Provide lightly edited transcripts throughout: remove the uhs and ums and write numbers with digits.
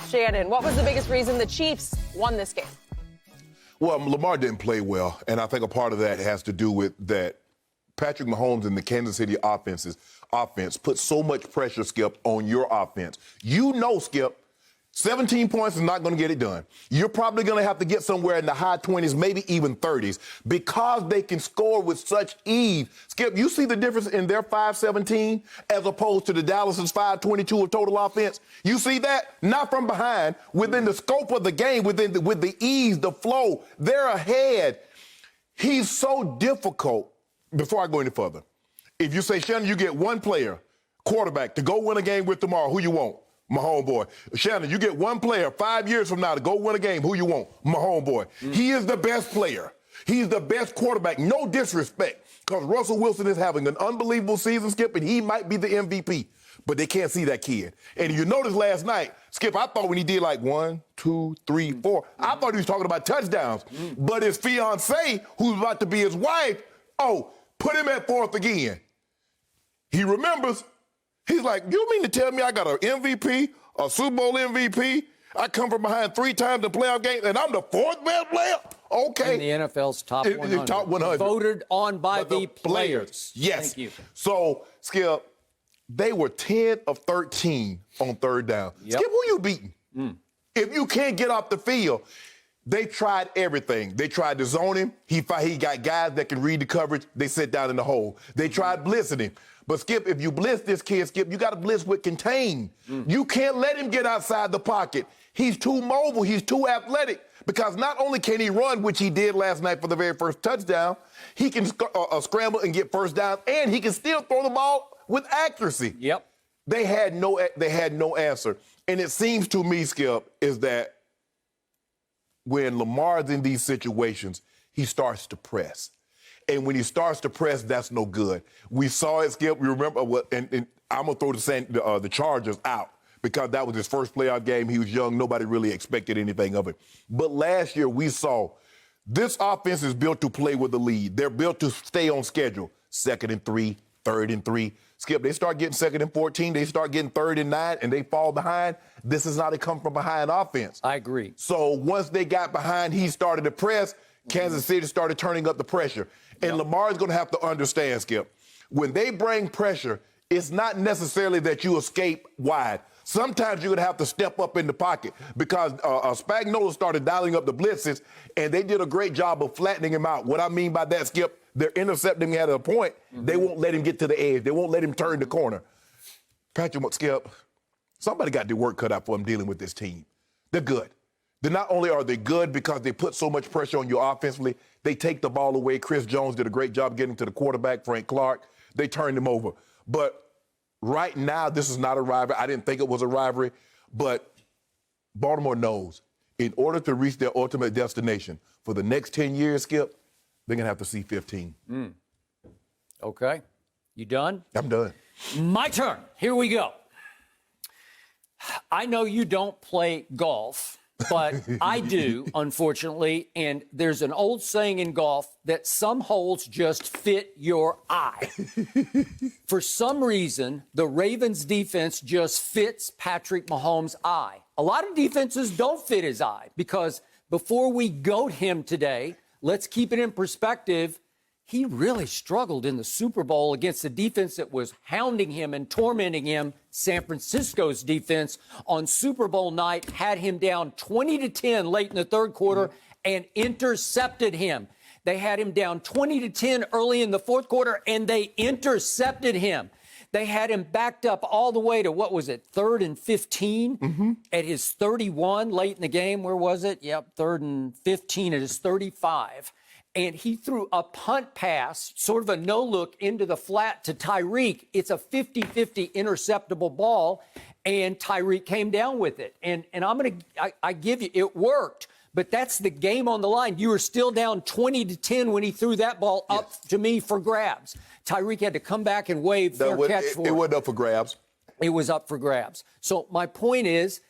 Shannon, what was the biggest reason the Chiefs won this game? Well, Lamar didn't play well, and I think a part of that has to do with that Patrick Mahomes and the Kansas City offense put so much pressure, Skip, on your offense. You know, Skip, 17 points is not going to get it done. You're probably going to have to get somewhere in the high 20s, maybe even 30s, because they can score with such ease. Skip, you see the difference in their 5-17 as opposed to the Dallas's 5-22 of total offense? You see that? Not from behind, within the scope of the game, with the ease, the flow. They're ahead. He's so difficult. Before I go any further, if you say, Shannon, you get one player, quarterback, to go win a game with tomorrow, who you want? My homeboy. Shannon, you get one player 5 years from now to go win a game, who you want? My homeboy. He is the best player. He's the best quarterback. No disrespect, because Russell Wilson is having an unbelievable season, Skip, and he might be the MVP. But they can't see that kid. And you noticed last night, Skip, I thought when he did like 1, 2, 3, 4, I thought he was talking about touchdowns. But his fiancée, who's about to be his wife, put him at fourth again. He remembers. He's like, you mean to tell me I got an MVP, a Super Bowl MVP? I come from behind 3 times in playoff games, and I'm the 4th best player? Okay. In the NFL's top 100. Top 100. Voted on by the players. Yes. Thank you. So, Skip, they were 10 of 13 on third down. Yep. Skip, who you beating? If you can't get off the field, they tried everything. They tried to zone him. He got guys that can read the coverage. They sit down in the hole. They tried blitzing him. But, Skip, if you blitz this kid, Skip, you got to blitz with contain. You can't let him get outside the pocket. He's too mobile. He's too athletic. Because not only can he run, which he did last night for the very first touchdown, he can scramble and get first down, and he can still throw the ball with accuracy. Yep. They had no answer. And it seems to me, Skip, is that when Lamar's in these situations, he starts to press. And when he starts to press, that's no good. We saw it, Skip. We remember and I'm going to throw the Chargers out because that was his first playoff game. He was young. Nobody really expected anything of it. But last year we saw this offense is built to play with the lead. They're built to stay on schedule. 2nd and 3, 3rd and 3. Skip, they start getting 2nd and 14. They start getting 3rd and 9, and they fall behind. This is not a come-from-behind offense. I agree. So once they got behind, he started to press. Kansas City started turning up the pressure. And Lamar's going to have to understand, Skip, when they bring pressure, it's not necessarily that you escape wide. Sometimes you're going to have to step up in the pocket because Spagnuolo started dialing up the blitzes, and they did a great job of flattening him out. What I mean by that, Skip, they're intercepting him at a point. They won't let him get to the edge. They won't let him turn the corner. Patrick, Skip, somebody got their work cut out for him dealing with this team. They're good. Not only are they good because they put so much pressure on you offensively, they take the ball away. Chris Jones did a great job getting to the quarterback, Frank Clark. They turned him over. But right now, this is not a rivalry. I didn't think it was a rivalry. But Baltimore knows in order to reach their ultimate destination for the next 10 years, Skip, they're going to have to see 15. Okay. You done? I'm done. My turn. Here we go. I know you don't play golf. But I do, unfortunately, and there's an old saying in golf that some holes just fit your eye. For some reason, the Ravens defense just fits Patrick Mahomes' eye. A lot of defenses don't fit his eye because before we goat him today, let's keep it in perspective. He really struggled in the Super Bowl against the defense that was hounding him and tormenting him. San Francisco's defense on Super Bowl night had him down 20-10 late in the third quarter and intercepted him. They had him down 20-10 early in the fourth quarter, and they intercepted him. They had him backed up all the way to, 3rd and 15 at his 31 late in the game. Where was it? Yep, 3rd and 15 at his 35. And he threw a punt pass, sort of a no-look into the flat to Tyreek. It's a 50-50 interceptable ball, and Tyreek came down with it. And I give you, it worked. But that's the game on the line. You were still down 20-10 when he threw that ball up to me for grabs. Tyreek had to come back and wave fair catch for it. It wasn't up for grabs. It was up for grabs. So my point is,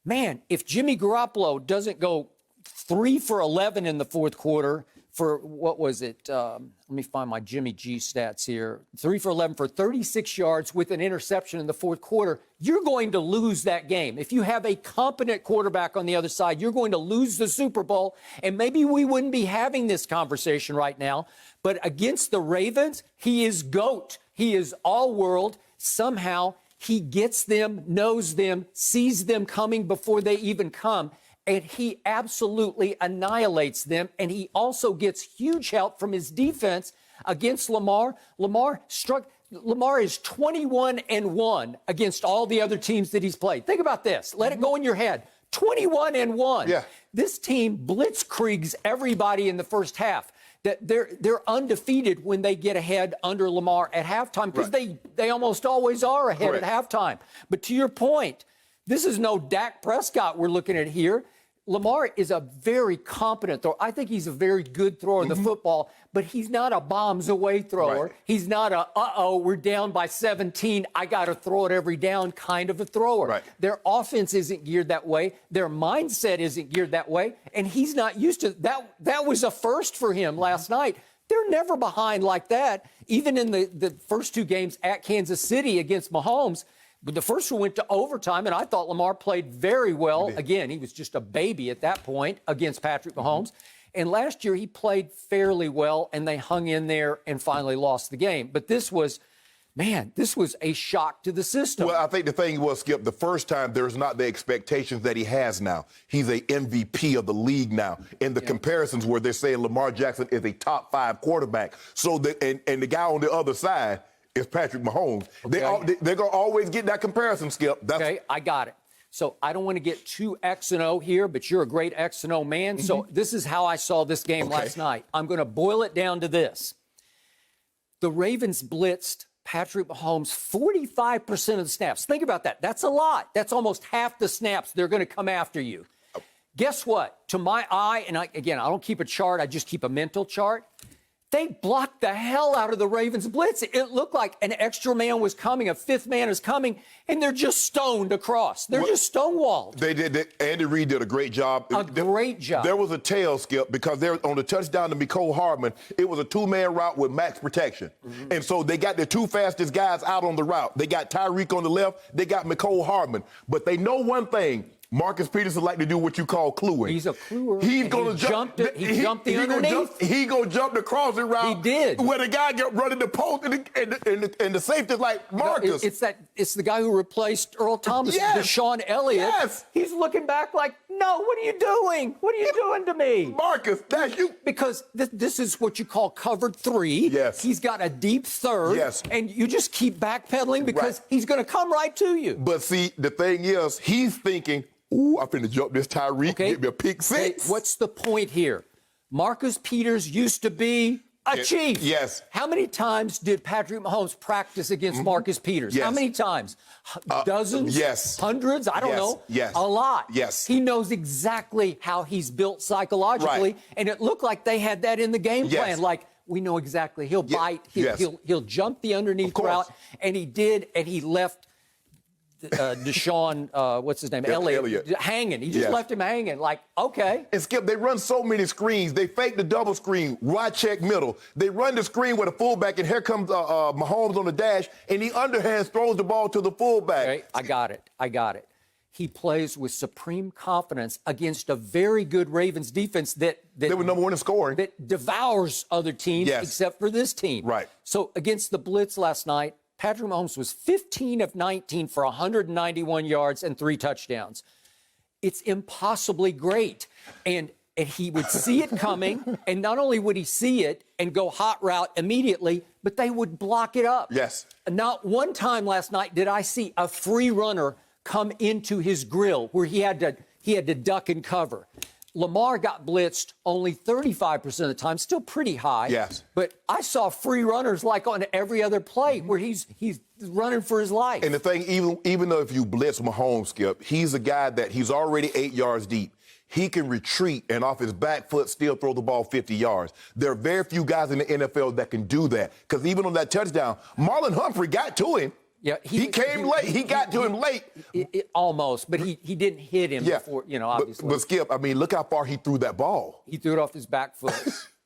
man, if Jimmy Garoppolo doesn't go 3 for 11 in the fourth quarter, for, what was it? Let me find my Jimmy G stats here. 3 for 11 for 36 yards with an interception in the fourth quarter. You're going to lose that game. If you have a competent quarterback on the other side, you're going to lose the Super Bowl. And maybe we wouldn't be having this conversation right now. But against the Ravens, he is GOAT. He is all world. Somehow he gets them, knows them, sees them coming before they even come. And he absolutely annihilates them. And he also gets huge help from his defense against Lamar. Lamar is 21-1 against all the other teams that he's played. Think about this. Let it go in your head. 21-1. Yeah. This team blitzkriegs everybody in the first half. That they're undefeated when they get ahead under Lamar at halftime, because they almost always are ahead at halftime. But to your point, this is no Dak Prescott we're looking at here. Lamar is a very competent thrower. I think he's a very good thrower of the football, but he's not a bombs away thrower. Right. He's not a, we're down by 17, I got to throw it every down kind of a thrower. Right. Their offense isn't geared that way. Their mindset isn't geared that way, and he's not used to that. That was a first for him last night. They're never behind like that, even in the first two games at Kansas City against Mahomes. But the first one went to overtime, and I thought Lamar played very well. Again, he was just a baby at that point against Patrick Mahomes. And last year, he played fairly well, and they hung in there and finally lost the game. But this was, man, this was a shock to the system. Well, I think the thing was, Skip, the first time there's not the expectations that he has now. He's a MVP of the league now. In the comparisons where they're saying Lamar Jackson is a top 5 quarterback. So and the guy on the other side is Patrick Mahomes. Okay. They're going to always get that comparison, Skip. Okay, I got it. So I don't want to get too X and O here, but you're a great X and O man. So this is how I saw this game last night. I'm going to boil it down to this. The Ravens blitzed Patrick Mahomes 45% of the snaps. Think about that. That's a lot. That's almost half the snaps they're going to come after you. Guess what? To my eye, and again, I don't keep a chart. I just keep a mental chart. They blocked the hell out of the Ravens blitz. It looked like an extra man was coming, a fifth man is coming, and they're just stoned across. They're just stonewalled. They did. Andy Reid did a great job. Great job. There was a tail, Skip, because they're on the touchdown to Mecole Hardman. It was a 2-man route with max protection. And so they got their 2 fastest guys out on the route. They got Tyreek on the left. They got Mecole Hardman. But they know one thing. Marcus Peterson like to do what you call cluing. He's a cluer. He's going to jump. He jumped the underneath. He going to jump the crossing route. He did. Where the guy got running the post and the safety's like, Marcus. It's the guy who replaced Earl Thomas, Deshaun Elliott. Yes. He's looking back like, no, what are you doing? What are you doing to me? Marcus, that's you. Because this is what you call covered 3. Yes. He's got a deep third. Yes. And you just keep backpedaling because he's going to come right to you. But see, the thing is, he's thinking, ooh, I'm finna jump this Tyreek, get me a pick 6. Hey, what's the point here? Marcus Peters used to be a Chief. Yes. How many times did Patrick Mahomes practice against Marcus Peters? Yes. How many times? Dozens? Yes. Hundreds? I don't know. Yes. A lot. Yes. He knows exactly how he's built psychologically, and it looked like they had that in the game plan. Like, we know exactly. He'll bite. He'll jump the underneath route, and he did, and he left Deshaun, what's his name? Elliott. Hanging. He just left him hanging. Like, okay. And Skip, they run so many screens. They fake the double screen, wide check middle. They run the screen with a fullback, and here comes Mahomes on the dash, and he underhands throws the ball to the fullback. Okay, I got it. He plays with supreme confidence against a very good Ravens defense that they were number 1 in scoring. That devours other teams except for this team. Right. So against the blitz last night, Patrick Mahomes was 15 of 19 for 191 yards and 3 touchdowns. It's impossibly great. And he would see it coming, and not only would he see it and go hot route immediately, but they would block it up. Yes. Not one time last night did I see a free runner come into his grill where he had to duck and cover. Lamar got blitzed only 35% of the time, still pretty high. Yes. But I saw free runners like on every other play where he's running for his life. And the thing, even though if you blitz Mahomes, Skip, he's a guy that he's already 8 yards deep. He can retreat and off his back foot still throw the ball 50 yards. There are very few guys in the NFL that can do that. Because even on that touchdown, Marlon Humphrey got to him. Yeah, he came late. He got to him late. Almost, but he didn't hit him before, obviously. But Skip, I mean, look how far he threw that ball. He threw it off his back foot.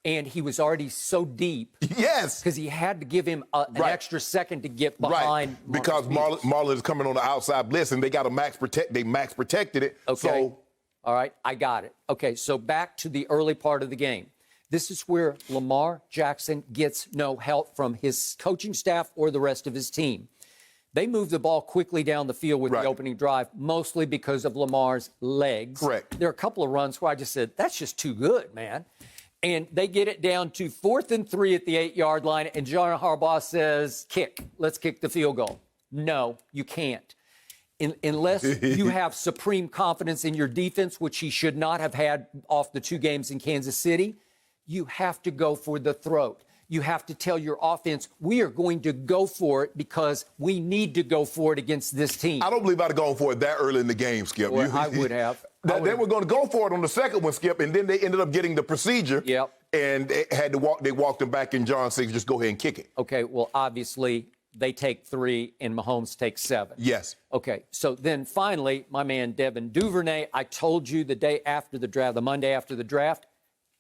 and he was already so deep. Yes. Because he had to give him an extra second to get behind. Right. Because Marlon is coming on the outside blitz, and they got a max protect. They max protected it. Okay. So. All right, I got it. Okay, so back to the early part of the game. This is where Lamar Jackson gets no help from his coaching staff or the rest of his team. They move the ball quickly down the field with the opening drive, mostly because of Lamar's legs. Correct. There are a couple of runs where I just said, that's just too good, man. And they get it down to 4th and 3 at the 8-yard line, and John Harbaugh says, kick. Let's kick the field goal. No, you can't. Unless you have supreme confidence in your defense, which he should not have had off the 2 games in Kansas City, you have to go for the throat. You have to tell your offense, we are going to go for it because we need to go for it against this team. I don't believe I'd have gone for it that early in the game, Skip. Well, I would have. They were going to go for it on the second one, Skip, and then they ended up getting the procedure. Yep. And they had to walk. They walked him back in John 6. Just go ahead and kick it. Okay, well, obviously, they take 3 and Mahomes takes 7. Yes. Okay, so then finally, my man Devin Duvernay, I told you the day after the draft, the Monday after the draft,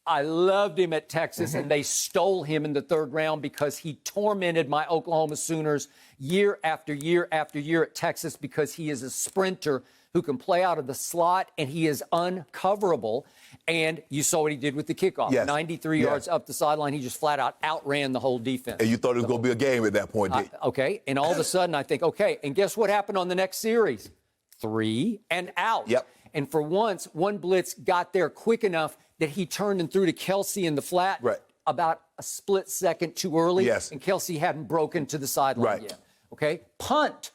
I loved him at Texas, and they stole him in the 3rd round because he tormented my Oklahoma Sooners year after year after year at Texas because he is a sprinter who can play out of the slot, and he is uncoverable. And you saw what he did with the kickoff. Yes. 93 yards up the sideline. He just flat out outran the whole defense. And you thought it was going to be a game at that point, didn't you? Okay, and all of a sudden I think, okay, and guess what happened on the next series? 3 and out. Yep. And for once, one blitz got there quick enough that he turned and threw to Kelsey in the flat about a split second too early. Yes. And Kelsey hadn't broken to the sideline yet. Okay, punt.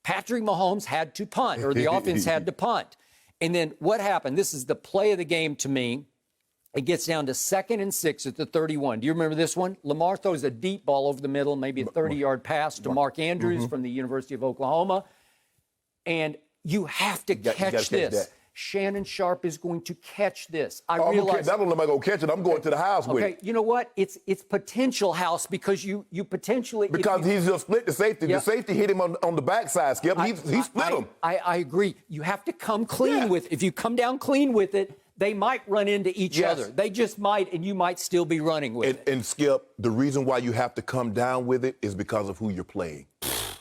Patrick Mahomes had to punt, or the offense had to punt. And then what happened? This is the play of the game to me. It gets down to 2nd and 6 at the 31. Do you remember this one? Lamar throws a deep ball over the middle, maybe a 30-yard pass to Mark Andrews from the University of Oklahoma. And you have to catch this. Shannon Sharpe is going to catch this. I realize that don't look like I'm going to catch it. I'm going to the house with it. Okay, you know what? It's potential house because you potentially he's just split the safety. The safety hit him on the backside, Skip. He split him. I agree. You have to come clean with. If you come down clean with it, they might run into each other. They just might, and you might still be running with it. And Skip, the reason why you have to come down with it is because of who you're playing.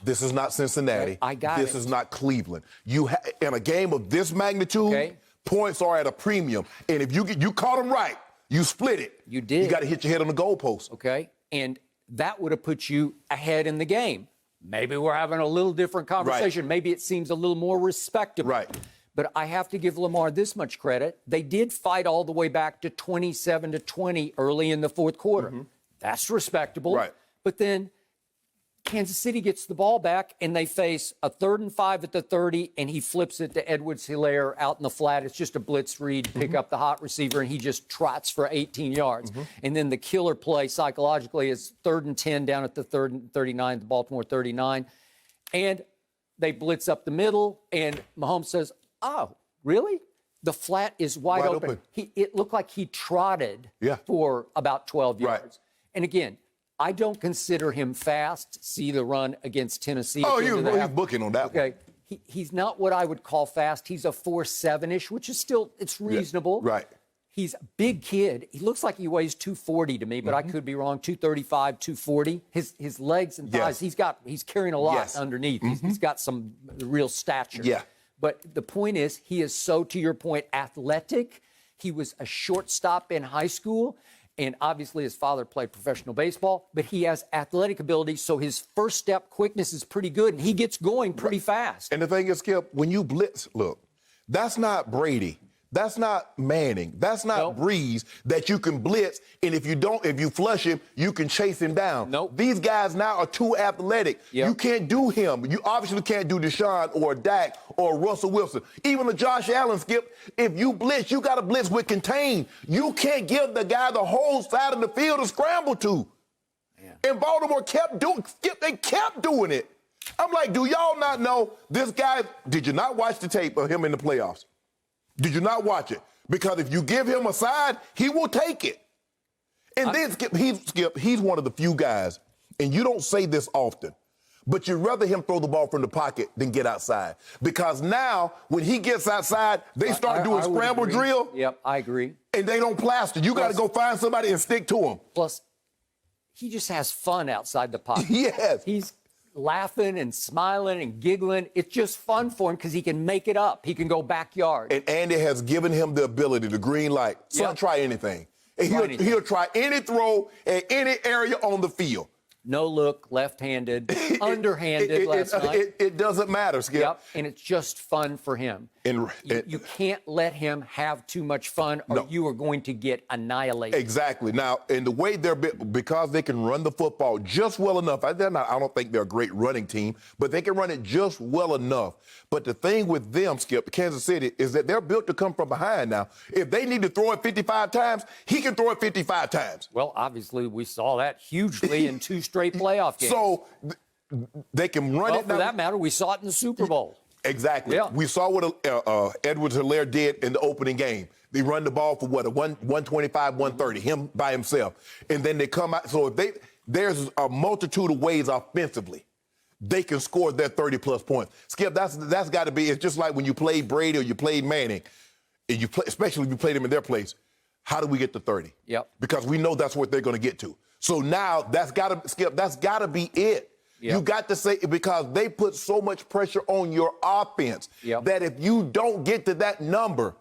This is not Cincinnati. I got it. This is not Cleveland. In a game of this magnitude, points are at a premium. And if you caught them right, you split it. You did. You got to hit your head on the goalpost. Okay, and that would have put you ahead in the game. Maybe we're having a little different conversation. Maybe it seems a little more respectable. Right. But I have to give Lamar this much credit. They did fight all the way back to 27-20 early in the 4th quarter. That's respectable. Right. But then Kansas City gets the ball back, and they face a 3rd and 5 at the 30, and he flips it to Edwards-Helaire out in the flat. It's just a blitz read, pick up the hot receiver, and he just trots for 18 yards. And then the killer play psychologically is 3rd and 10 down at the 3rd and 39, the Baltimore 39. And they blitz up the middle, and Mahomes says, oh, really? The flat is wide open. It looked like he trotted for about 12 yards. And again, I don't consider him fast. See the run against Tennessee. Oh, he's booking on that one. He's not what I would call fast. He's a 4.7-ish, which is still, it's reasonable. Right. He's a big kid. He looks like he weighs 240 to me, but I could be wrong. 235, 240. His legs and thighs, he's carrying a lot underneath. He's got some real stature. Yeah. But the point is, he is so, to your point, athletic. He was a shortstop in high school. And obviously his father played professional baseball, but he has athletic ability, so his first step quickness is pretty good, and he gets going pretty fast. And the thing is, Skip, when you blitz, look, that's not Brady. That's not Manning. That's not Breeze that you can blitz, and if you flush him, you can chase him down. These guys now are too athletic. You can't do him. You obviously can't do Deshaun or Dak or Russell Wilson. Even the Josh Allen, Skip, if you blitz, you got to blitz with contain. You can't give the guy the whole side of the field to scramble to. And Baltimore kept doing it. I'm like, do y'all not know this guy? Did you not watch the tape of him in the playoffs? Did you not watch it? Because if you give him a side, he will take it. And then Skip, he's one of the few guys, and you don't say this often, but you'd rather him throw the ball from the pocket than get outside. Because now, when he gets outside, they start doing scramble drill. Yep, I agree. And they don't plaster. You got to go find somebody and stick to them. Plus, he just has fun outside the pocket. Yes. He's laughing and smiling and giggling. It's just fun for him because he can make it up. He can go backyard. And Andy has given him the ability, the green light. Son, try anything. And he'll try any throw at any area on the field. No look, left-handed, underhanded last night. It doesn't matter, Skip. Yep, and it's just fun for him. You can't let him have too much fun or you are going to get annihilated. Exactly. Now, and the way because they can run the football just well enough. I don't think they're a great running team, but they can run it just well enough. But the thing with them, Skip, Kansas City, is that they're built to come from behind now. If they need to throw it 55 times, he can throw it 55 times. Well, obviously, we saw that hugely in 2 straight playoff games. So they can run it now. For that matter, we saw it in the Super Bowl. Exactly. Yeah. We saw what Edwards-Helaire did in the opening game. They run the ball for 125, 130, him by himself. And then they come out. So there's a multitude of ways offensively they can score their 30-plus points. Skip, that's got to be, it's just like when you played Brady or you played Manning, and especially if you played them in their place, how do we get to 30? Yep. Because we know that's what they're going to get to. So now that's got to be it. Yep. You got to say, because they put so much pressure on your offense that if you don't get to that number,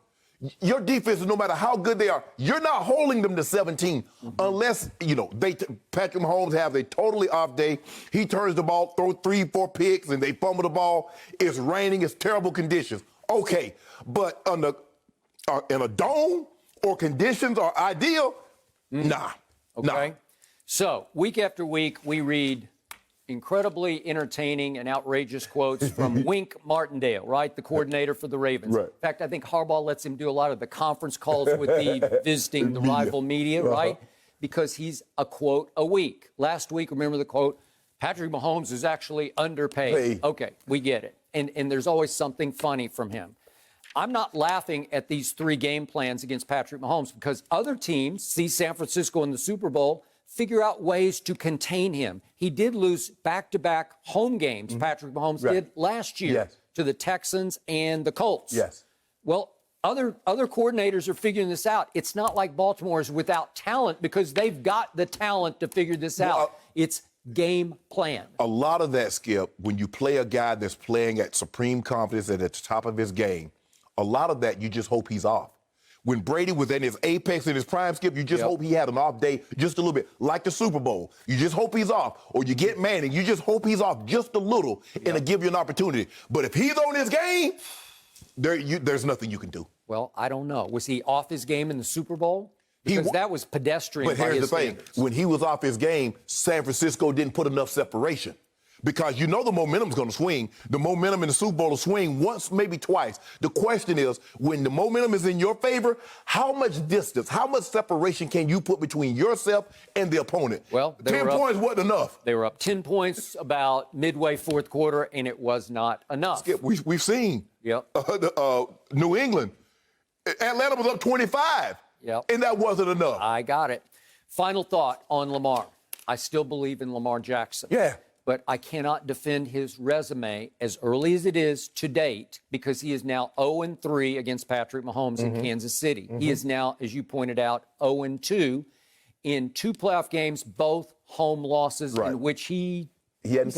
your defense, no matter how good they are, you're not holding them to 17 unless, Patrick Mahomes has a totally off day. He turns the ball, throws 3-4 picks, and they fumble the ball. It's raining. It's terrible conditions. Okay, but in a dome or conditions are ideal, nah. Okay. Nah. So, week after week, we read incredibly entertaining and outrageous quotes from Wink Martindale, right? The coordinator for the Ravens. Right. In fact, I think Harbaugh lets him do a lot of the conference calls with the visiting the rival media, right? Because he's a quote a week. Last week, remember the quote, Patrick Mahomes is actually underpaid. Okay, we get it. And there's always something funny from him. I'm not laughing at these 3 game plans against Patrick Mahomes because other teams see San Francisco in the Super Bowl, figure out ways to contain him. He did lose back-to-back home games, Patrick Mahomes did last year to the Texans and the Colts. Yes. Well, other coordinators are figuring this out. It's not like Baltimore is without talent because they've got the talent to figure this out. It's game plan. A lot of that, Skip, when you play a guy that's playing at supreme confidence and at the top of his game, a lot of that you just hope he's off. When Brady was in his apex, in his prime, Skip, you just hope he had an off day just a little bit, like the Super Bowl. You just hope he's off. Or you get Manning, you just hope he's off just a little and to give you an opportunity. But if he's on his game, there's nothing you can do. Well, I don't know. Was he off his game in the Super Bowl? Because that was pedestrian. But here's the thing. Standards. When he was off his game, San Francisco didn't put enough separation. Because the momentum's going to swing. The momentum in the Super Bowl will swing once, maybe twice. The question is, when the momentum is in your favor, how much distance, how much separation can you put between yourself and the opponent? Well, 10 points wasn't enough. They were up 10 points about midway fourth quarter, and it was not enough. Skip, we've seen New England. Atlanta was up 25, and that wasn't enough. I got it. Final thought on Lamar. I still believe in Lamar Jackson. Yeah. But I cannot defend his resume as early as it is to date because he is now 0-3 against Patrick Mahomes in Kansas City. He is now, as you pointed out, 0-2 in 2 playoff games, both home losses in which he didn't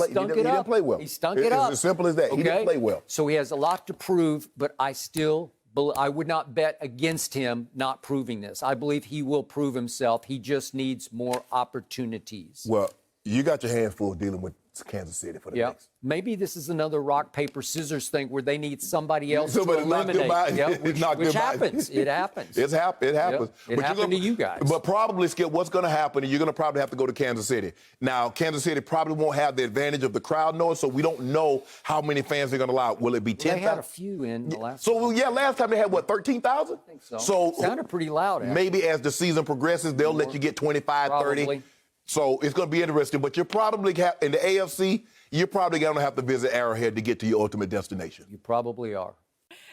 play well. He stunk it up. It's as simple as that. Okay? He didn't play well. So he has a lot to prove, but I would not bet against him not proving this. I believe he will prove himself. He just needs more opportunities. Well, you got your hands full dealing with Kansas City for the next. Maybe this is another rock, paper, scissors thing where they need somebody else to eliminate. Which happens. It happens. It happens. It happened to you guys. But probably, Skip, what's going to happen, and you're going to probably have to go to Kansas City. Now, Kansas City probably won't have the advantage of the crowd noise, so we don't know how many fans they're going to allow. Will it be 10,000? They had a few in the last time. Last time they had, 13,000? I think so. Sounded pretty loud, actually. Maybe as the season progresses, they'll let you get 25, 30. So it's going to be interesting, but you're probably, in the AFC, you're probably going to have to visit Arrowhead to get to your ultimate destination. You probably are.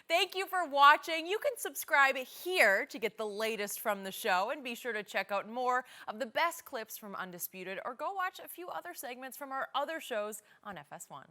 Thank you for watching. You can subscribe here to get the latest from the show, and be sure to check out more of the best clips from Undisputed, or go watch a few other segments from our other shows on FS1.